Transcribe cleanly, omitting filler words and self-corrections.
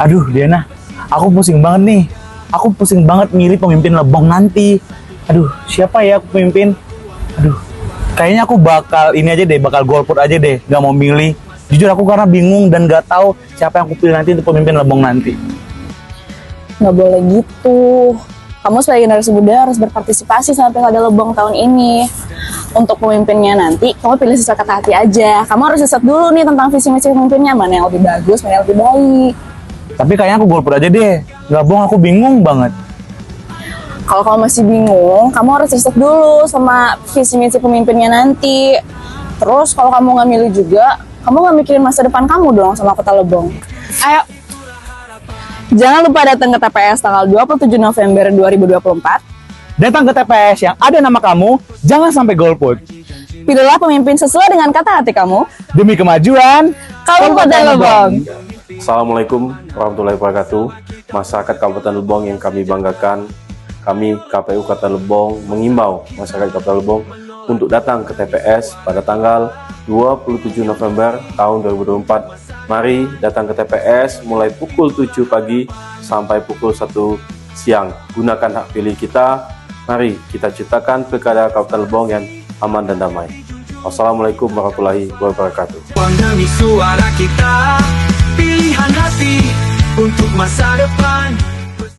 Aduh Diana, aku pusing banget nih. Aku pusing banget milih pemimpin Lebong nanti. Aduh, siapa ya aku pemimpin? Aduh, kayaknya aku bakal ini aja deh, bakal golput aja deh, gak mau milih. Jujur aku karena bingung dan gak tahu siapa yang aku pilih nanti untuk pemimpin Lebong nanti. Nggak boleh gitu. Kamu sebagai generasi muda harus berpartisipasi sama Pilkada Lebong tahun ini. Untuk pemimpinnya nanti, kamu pilih sesuai kata hati aja. Kamu harus riset dulu nih tentang visi misi pemimpinnya, mana yang lebih bagus, mana yang lebih baik. Tapi kayaknya aku golput aja deh. Gak bohong, aku bingung banget. Kalau kamu masih bingung, kamu harus riset dulu sama visi misi pemimpinnya nanti. Terus kalau kamu nggak milih juga, kamu nggak mikirin masa depan kamu dong sama Kota Lebong. Ayo, jangan lupa datang ke TPS tanggal 27 November 2024. Datang ke TPS yang ada nama kamu, jangan sampai golput. Pilihlah pemimpin sesuai dengan kata hati kamu. Demi kemajuan Kabupaten Lebong. Assalamualaikum warahmatullahi wabarakatuh. Masyarakat Kabupaten Lebong yang kami banggakan, kami KPU Kota Lebong mengimbau masyarakat Kabupaten Lebong untuk datang ke TPS pada tanggal 27 November tahun 2024. Mari datang ke TPS mulai pukul 7 pagi sampai pukul 1 siang. Gunakan hak pilih kita. Mari kita ciptakan pilkada Kabupaten Lebong yang aman dan damai. Wassalamualaikum warahmatullahi wabarakatuh. Demi suara kita, pilihan hati untuk masa depan.